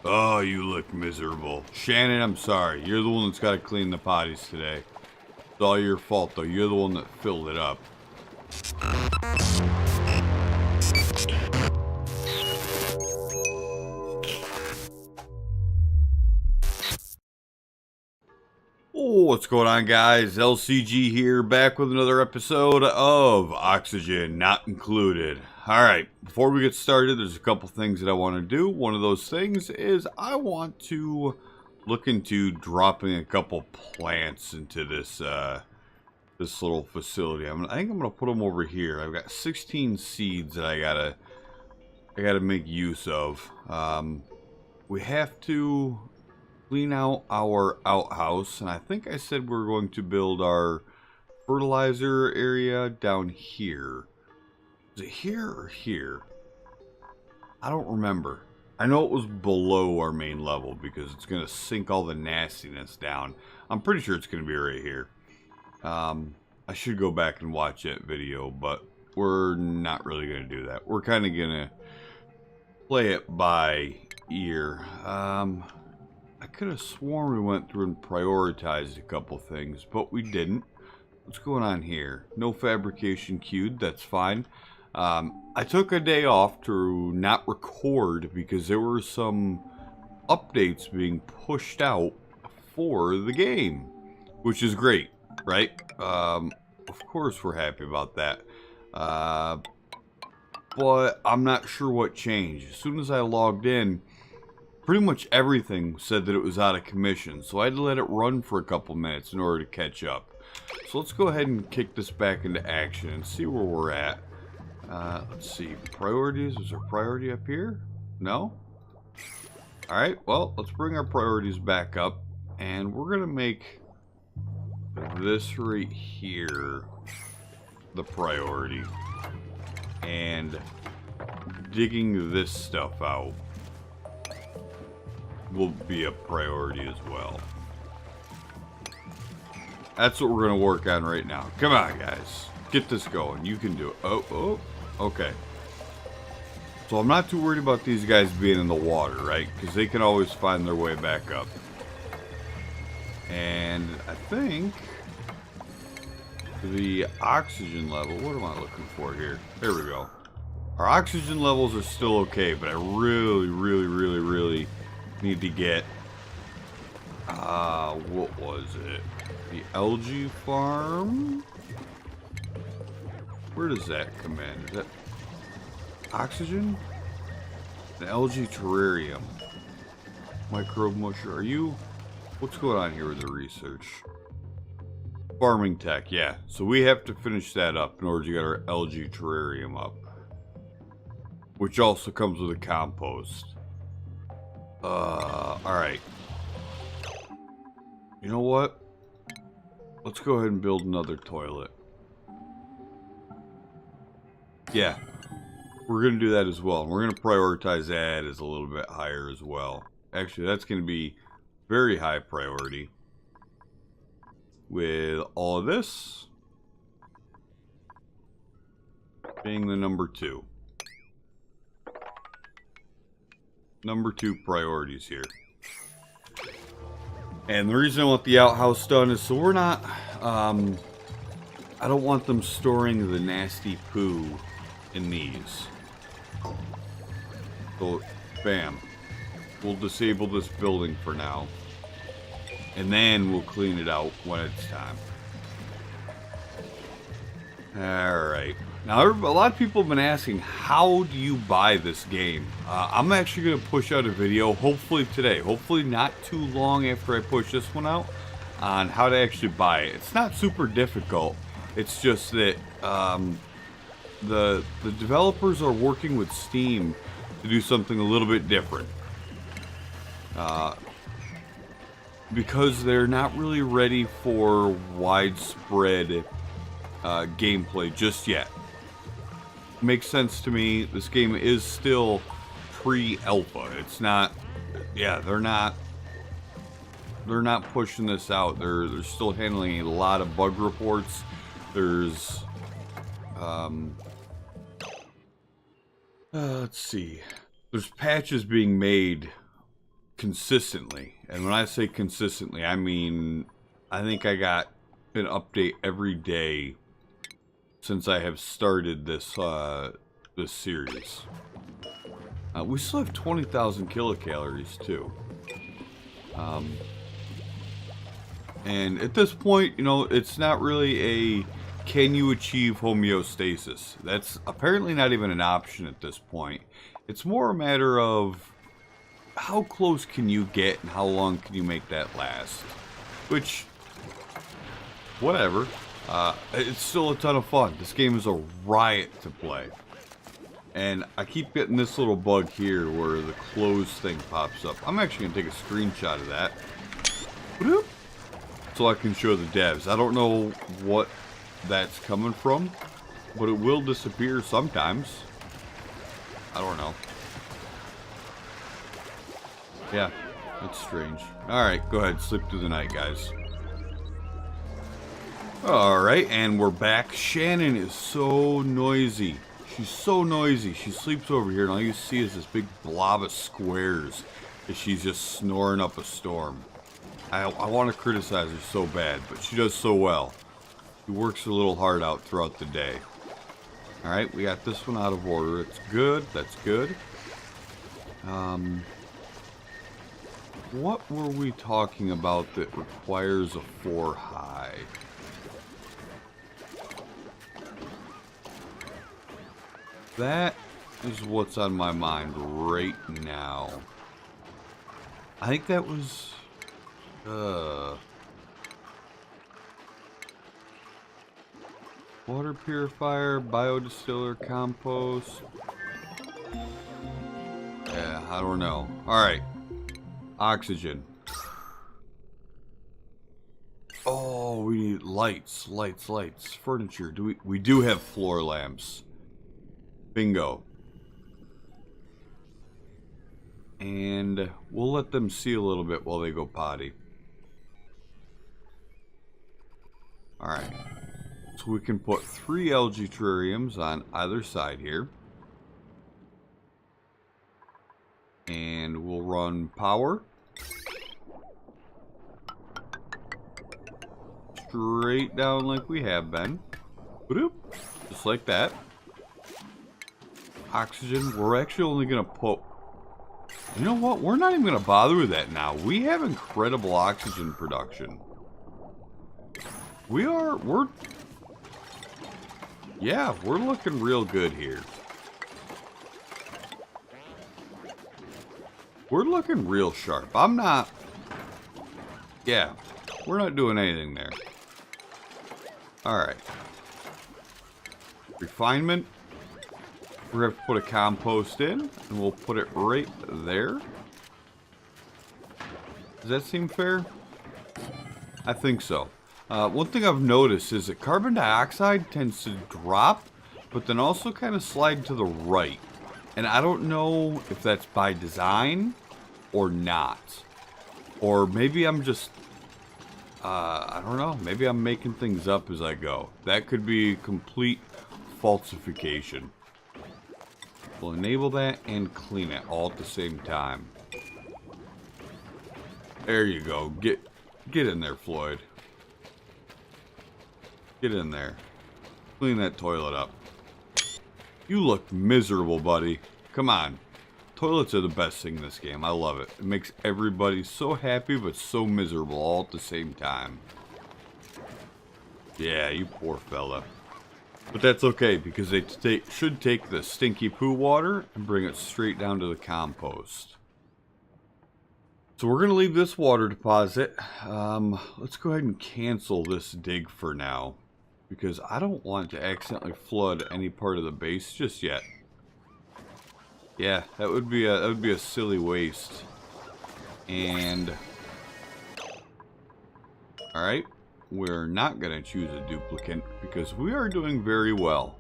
Oh, you look miserable. Shannon, I'm sorry. You're the one that's got to clean the potties today. It's all your fault, though. You're the one that filled it up. Oh, what's going on, guys? LCG here, back with another episode of Oxygen Not Included. Alright, before we get started, there's a couple things that I want to do. One of those things is I want to look into dropping a couple plants into this this little facility. I think I'm gonna put them over here. I've got 16 seeds that I gotta make use of. We have to clean out our outhouse, and I think I said we're going to build our fertilizer area down here. Is it here or here? I don't remember. I know it was below our main level because it's going to sink all the nastiness down. I'm pretty sure it's going to be right here. I should go back and watch that video, but we're not really going to do that. We're kind of going to play it by ear. I could have sworn we went through and prioritized a couple things, but we didn't. What's going on here? No fabrication queued, that's fine. I took a day off to not record because there were some updates being pushed out for the game, which is great, right? Of course we're happy about that. But I'm not sure what changed. As soon as I logged in, pretty much everything said that it was out of commission, so I had to let it run for a couple minutes in order to catch up. So let's go ahead and kick this back into action and see where we're at. Let's see, priorities, is there a priority up here? No? Alright, well, let's bring our priorities back up, and we're going to make this right here the priority. And digging this stuff out will be a priority as well. That's what we're going to work on right now. Come on, guys. Get this going. You can do it. Oh, okay. So I'm not too worried about these guys being in the water, right? Because they can always find their way back up. And I think the oxygen level, what am I looking for here? There we go. Our oxygen levels are still okay, but I really need to get, what was it? The algae farm? Where does that come in? Is that oxygen? The algae terrarium. Microbe musher. Are you, what's going on here with the research? Farming tech, yeah. So we have to finish that up in order to get our algae terrarium up. Which also comes with a compost. Alright. You know what? Let's go ahead and build another toilet. Yeah. We're going to do that as well. And we're going to prioritize that as a little bit higher as well. Actually, that's going to be very high priority. With all of this being the number 2. Number 2 priorities here. And the reason I want the outhouse done is so we're not, I don't want them storing the nasty poo in these. So, bam. We'll disable this building for now. And then we'll clean it out when it's time. Alright. Now, a lot of people have been asking, how do you buy this game? I'm actually going to push out a video, hopefully today. Hopefully not too long after I push this one out, on how to actually buy it. It's not super difficult. It's just that the developers are working with Steam to do something a little bit different. Because they're not really ready for widespread gameplay just yet. Makes sense to me. This game is still pre-alpha. It's not, yeah, they're not pushing this out. They're still handling a lot of bug reports. There's let's see. There's patches being made consistently. And when I say consistently, I mean, I think I got an update every day since I have started this this series. We still have 20,000 kilocalories too. And at this point, you know, it's not really a can you achieve homeostasis. That's apparently not even an option at this point. It's more a matter of how close can you get and how long can you make that last. Which, whatever. It's still a ton of fun. This game is a riot to play. And I keep getting this little bug here where the close thing pops up. I'm actually going to take a screenshot of that. So I can show the devs. I don't know what that's coming from, but it will disappear sometimes. I don't know. Yeah, that's strange. Alright, go ahead. Sleep through the night, guys. Alright, and we're back. Shannon is so noisy. She's so noisy. She sleeps over here, and all you see is this big blob of squares as she's just snoring up a storm. I want to criticize her so bad, but she does so well. She works her little heart out throughout the day. Alright, we got this one out of order. It's good. That's good. What were we talking about that requires a 4 high? That is what's on my mind right now. I think that was... water purifier, biodistiller, compost. Yeah, I don't know. Alright. Oxygen. Oh, we need lights. Furniture. We do have floor lamps. Bingo. And we'll let them see a little bit while they go potty. Alright. So we can put 3 algae terrariums on either side here. And we'll run power. Straight down like we have been. Just like that. Oxygen. We're actually only going to put... You know what? We're not even going to bother with that now. We have incredible oxygen production. Yeah, we're looking real good here. We're looking real sharp. Yeah, we're not doing anything there. Alright. Refinement. We're going to have to put a compost in, and we'll put it right there. Does that seem fair? I think so. One thing I've noticed is that carbon dioxide tends to drop, but then also kind of slide to the right. And I don't know if that's by design or not. Or maybe I'm just, I don't know, maybe I'm making things up as I go. That could be complete falsification. We'll enable that and clean it all at the same time. There you go. Get in there, Floyd. Get in there. Clean that toilet up. You look miserable, buddy. Come on. Toilets are the best thing in this game. I love it. It makes everybody so happy but so miserable all at the same time. Yeah, you poor fella. But that's okay because they should take the stinky poo water and bring it straight down to the compost. So we're going to leave this water deposit. Let's go ahead and cancel this dig for now, because I don't want to accidentally flood any part of the base just yet. Yeah, that would be a silly waste. And all right, we're not going to choose a duplicate because we are doing very well.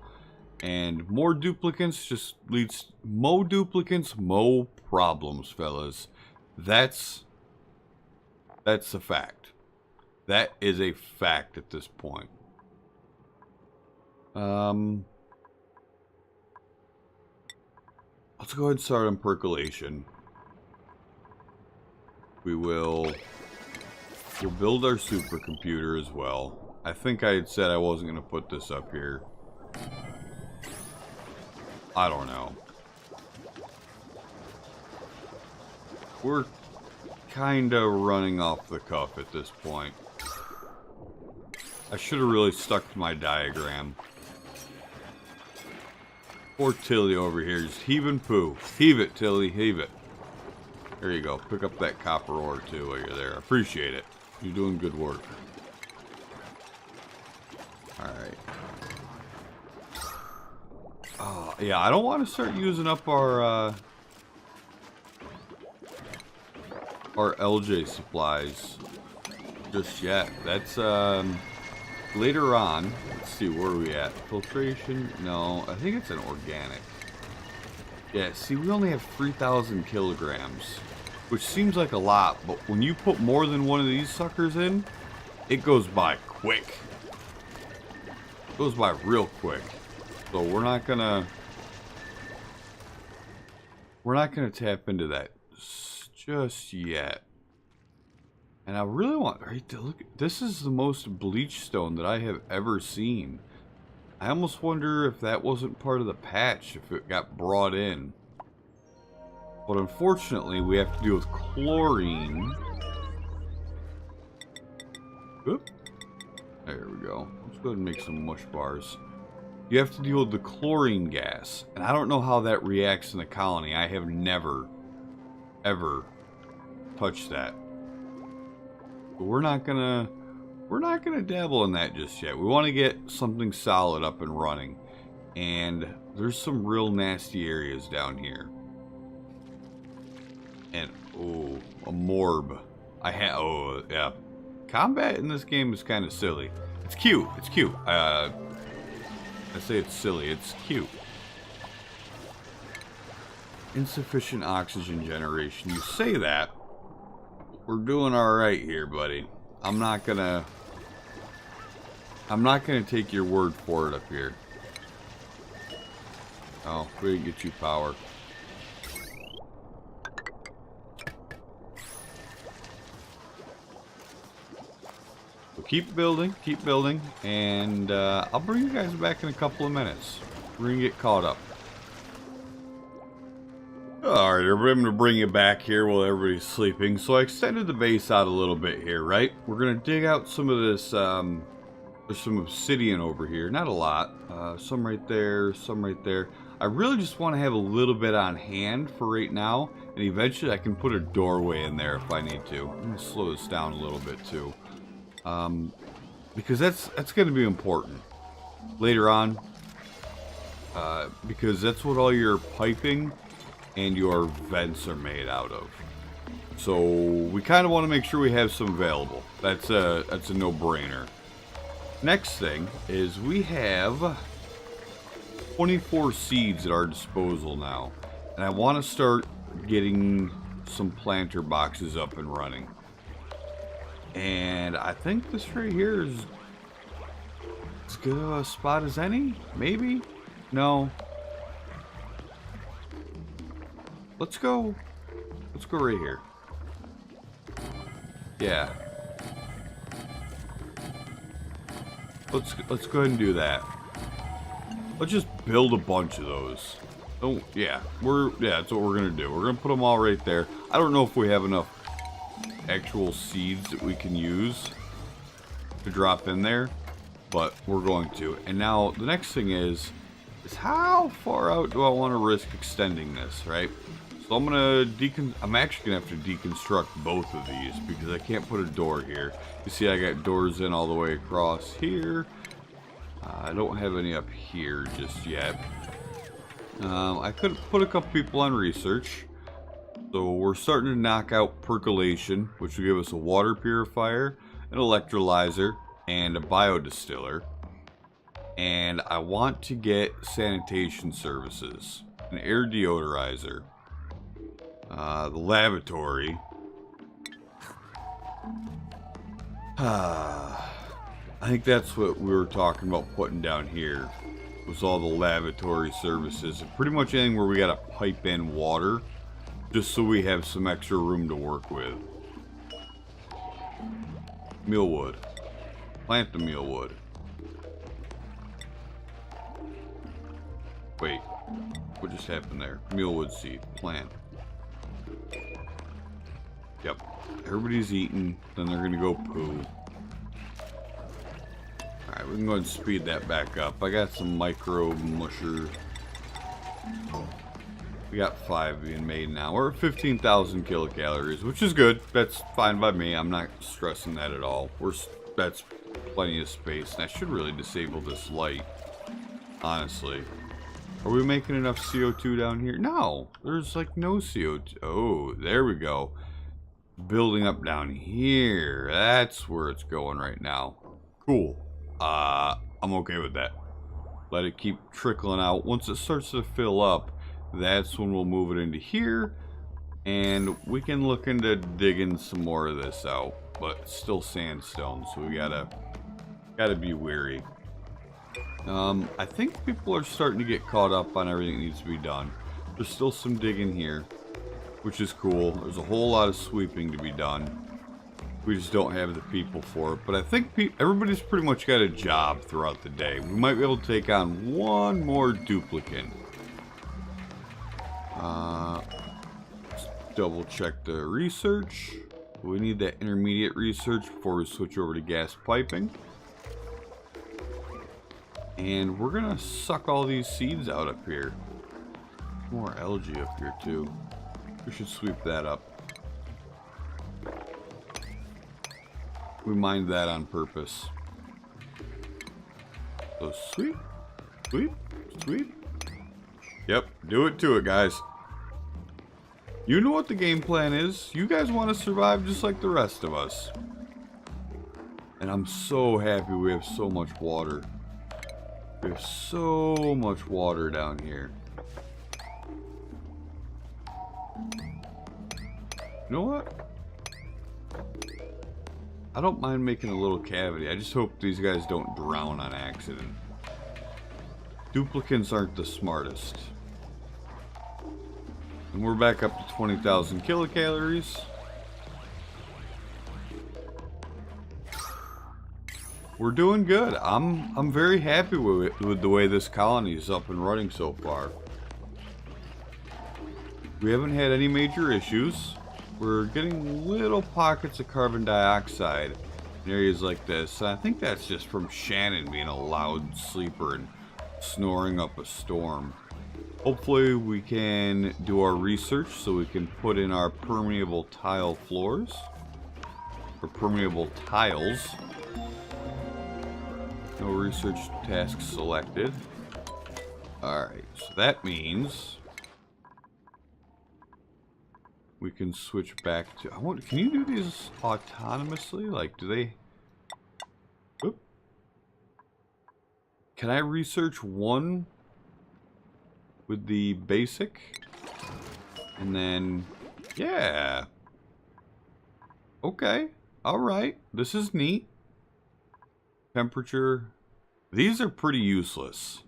And more duplicates just leads mo duplicates, mo problems, fellas. That's a fact. That is a fact at this point. Let's go ahead and start on percolation. we'll build our supercomputer as well. I think I had said I wasn't going to put this up here. I don't know. We're kind of running off the cuff at this point. I should have really stuck to my diagram. Poor Tilly over here is heaving poo. Heave it, Tilly, heave it. There you go. Pick up that copper ore too while you're there. Appreciate it. You're doing good work. Alright. Yeah, I don't want to start using up our LJ supplies just yet. That's later on. Let's see, where are we at? Filtration? No, I think it's an organic. Yeah, see, we only have 3,000 kilograms, which seems like a lot, but when you put more than one of these suckers in, it goes by quick. It goes by real quick. So we're not gonna tap into that just yet. And I really want, right, to look, this is the most bleach stone that I have ever seen. I almost wonder if that wasn't part of the patch, if it got brought in. But unfortunately, we have to deal with chlorine. Oop. There we go. Let's go ahead and make some mush bars. You have to deal with the chlorine gas. And I don't know how that reacts in the colony. I have never, ever touched that. But we're not gonna dabble in that just yet. We want to get something solid up and running. And there's some real nasty areas down here. And, oh, a morb. Oh, yeah. Combat in this game is kind of silly. It's cute. It's cute. I say it's silly. It's cute. Insufficient oxygen generation. You say that. We're doing alright here, buddy. I'm not gonna take your word for it up here. Oh, we didn't get you power. So keep building, and I'll bring you guys back in a couple of minutes. We're gonna get caught up. Alright, I'm going to bring you back here while everybody's sleeping. So I extended the base out a little bit here, right? We're going to dig out some of this, there's some obsidian over here. Not a lot. Some right there, some right there. I really just want to have a little bit on hand for right now. And eventually I can put a doorway in there if I need to. I'm going to slow this down a little bit too. Because that's going to be important later on. Because that's what all your piping and your vents are made out of. So we kind of want to make sure we have some available. That's a no-brainer. Next thing is we have 24 seeds at our disposal now. And I want to start getting some planter boxes up and running. And I think this right here is as good of a spot as any? Maybe? No. Let's go right here. Yeah. Let's go ahead and do that. Let's just build a bunch of those. Oh, yeah. That's what we're gonna do. We're gonna put them all right there. I don't know if we have enough actual seeds that we can use to drop in there, but we're going to. And now the next thing is how far out do I want to risk extending this, right? So I'm actually gonna have to deconstruct both of these because I can't put a door here. You see, I got doors in all the way across here. I don't have any up here just yet. I could put a couple people on research. So we're starting to knock out percolation, which will give us a water purifier, an electrolyzer, and a biodistiller. And I want to get sanitation services, an air deodorizer. The lavatory. I think that's what we were talking about putting down here. Was all the lavatory services and pretty much anything where we gotta pipe in water, just so we have some extra room to work with. Mealwood. Plant the mealwood. Wait. What just happened there? Mealwood seed. Plant. Yep. Everybody's eating. Then they're gonna go poo. Alright, we can go ahead and speed that back up. I got some micro musher. We got 5 being made now. We're at 15,000 kilocalories, which is good. That's fine by me. I'm not stressing that at all. That's plenty of space. And I should really disable this light, honestly. Are we making enough CO2 down here? No, there's like no CO2. Oh, there we go. Building up down here. That's where it's going right now. Cool. I'm okay with that. Let it keep trickling out. Once it starts to fill up, that's when we'll move it into here, and we can look into digging some more of this out. But it's still sandstone, so we gotta be wary. I think people are starting to get caught up on everything that needs to be done. There's still some digging here, which is cool. There's a whole lot of sweeping to be done. We just don't have the people for it. But I think everybody's pretty much got a job throughout the day. We might be able to take on one more duplicate. Let's double check the research. We need that intermediate research before we switch over to gas piping. And we're gonna suck all these seeds out up here. More algae up here too. We should sweep that up. We mined that on purpose. So sweep, sweep, sweep. Yep, do it to it, guys. You know what the game plan is. You guys want to survive just like the rest of us. And I'm so happy we have so much water. We have so much water down here. You know what? I don't mind making a little cavity. I just hope these guys don't drown on accident. Duplicants aren't the smartest. And we're back up to 20,000 kilocalories. We're doing good. I'm very happy with the way this colony is up and running so far. We haven't had any major issues. We're getting little pockets of carbon dioxide in areas like this. And I think that's just from Shannon being a loud sleeper and snoring up a storm. Hopefully we can do our research so we can put in our permeable tile floors. Or permeable tiles. No research task selected. Alright, so that means we can switch back to... can you do these autonomously? Like, do they... Oop. Can I research one with the basic? And then... Yeah. Okay. Alright. This is neat. Temperature. These are pretty useless.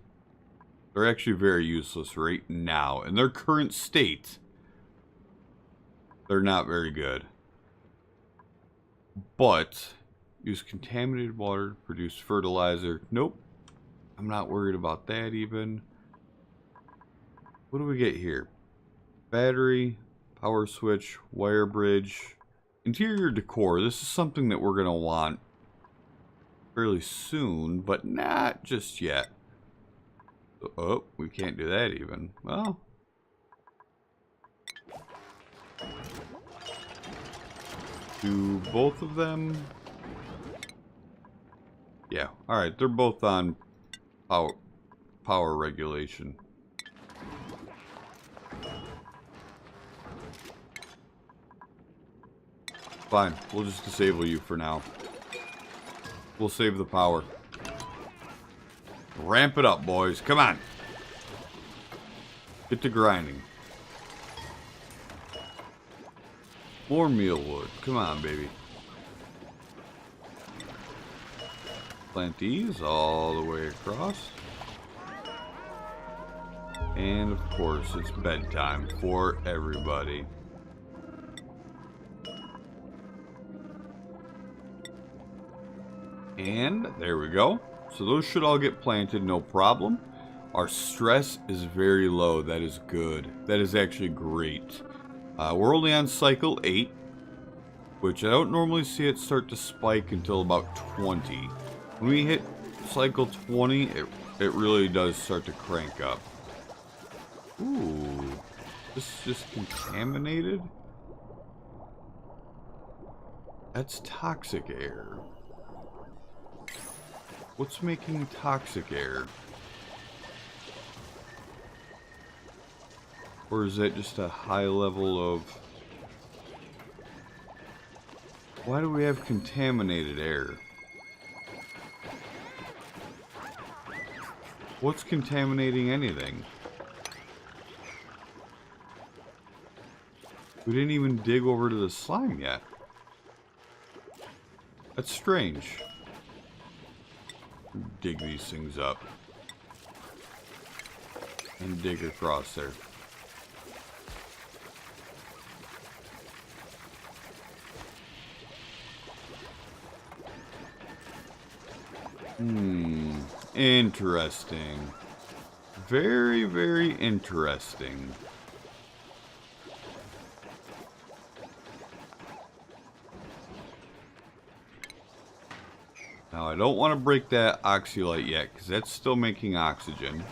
They're actually very useless right now. In their current state, they're not very good. But use contaminated water to produce fertilizer. Nope. I'm not worried about that even. What do we get here? Battery, power switch, wire bridge, interior decor. This is something that we're going to want fairly soon, but not just yet. Oh, we can't do that even. Well, do both of them? Yeah, alright, they're both on power regulation. Fine, we'll just disable you for now. We'll save the power. Ramp it up, boys. Come on. Get to grinding. More mealwood. Come on, baby. Plant these all the way across. And of course, it's bedtime for everybody. And there we go. So those should all get planted, no problem. Our stress is very low. That is good. That is actually great. We're only on cycle 8, which I don't normally see it start to spike until about 20. When we hit cycle 20, it really does start to crank up. Ooh, this is just contaminated? That's toxic air. What's making toxic air? Or is that just a high level of... Why do we have contaminated air? What's contaminating anything? We didn't even dig over to the slime yet. That's strange. Dig these things up. And dig across there. Interesting. Very, very interesting. Now, I don't want to break that oxylite yet, because that's still making oxygen.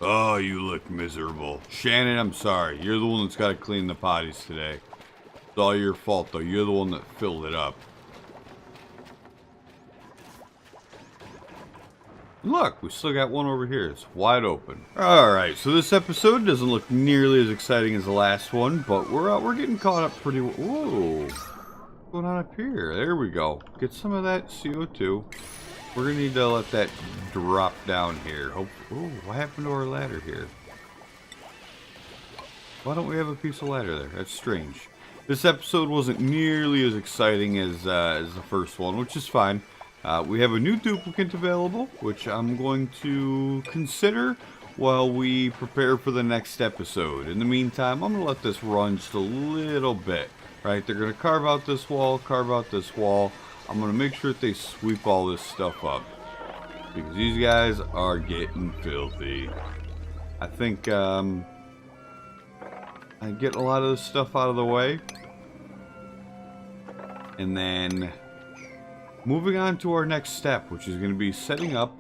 Oh, you look miserable. Shannon, I'm sorry. You're the one that's got to clean the potties today. It's all your fault, though. You're the one that filled it up. Look, we still got one over here. It's wide open. Alright, so this episode doesn't look nearly as exciting as the last one, but we're getting caught up pretty well. Whoa. What's going on up here? There we go. Get some of that CO2. We're going to need to let that drop down here. Oh, what happened to our ladder here? Why don't we have a piece of ladder there? That's strange. This episode wasn't nearly as exciting as the first one, which is fine. We have a new duplicant available, which I'm going to consider while we prepare for the next episode. In the meantime, I'm going to let this run just a little bit. Right? They're going to carve out this wall, carve out this wall. I'm going to make sure that they sweep all this stuff up, because these guys are getting filthy. I think I get a lot of this stuff out of the way. And then moving on to our next step, which is going to be setting up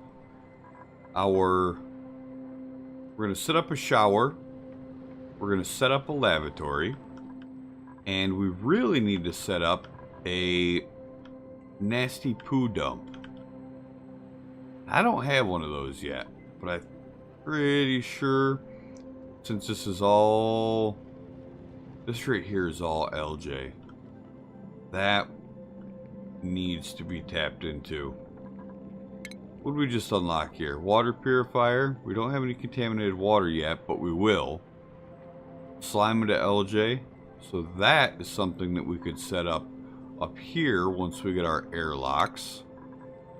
our... We're going to set up a shower. We're going to set up a lavatory. And we really need to set up a nasty poo dump. I don't have one of those yet, but I'm pretty sure, since this is all... This right here is all algae. That needs to be tapped into. What did we just unlock here? Water purifier. We don't have any contaminated water yet, but we will. Slime into algae. So that is something that we could set up here once we get our airlocks,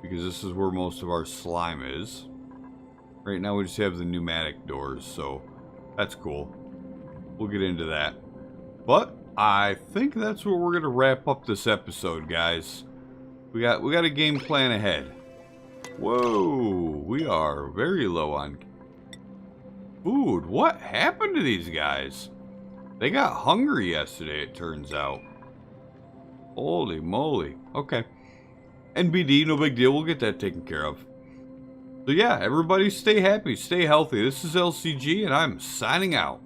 because this is where most of our slime is. Right now we just have the pneumatic doors, so that's cool. We'll get into that. But I think that's where we're gonna wrap up this episode, guys. We got a game plan ahead. Whoa, we are very low on food. What happened to these guys? They got hungry yesterday, it turns out. Holy moly. Okay. NBD, no big deal. We'll get that taken care of. So yeah, everybody stay happy, stay healthy. This is LCG, and I'm signing out.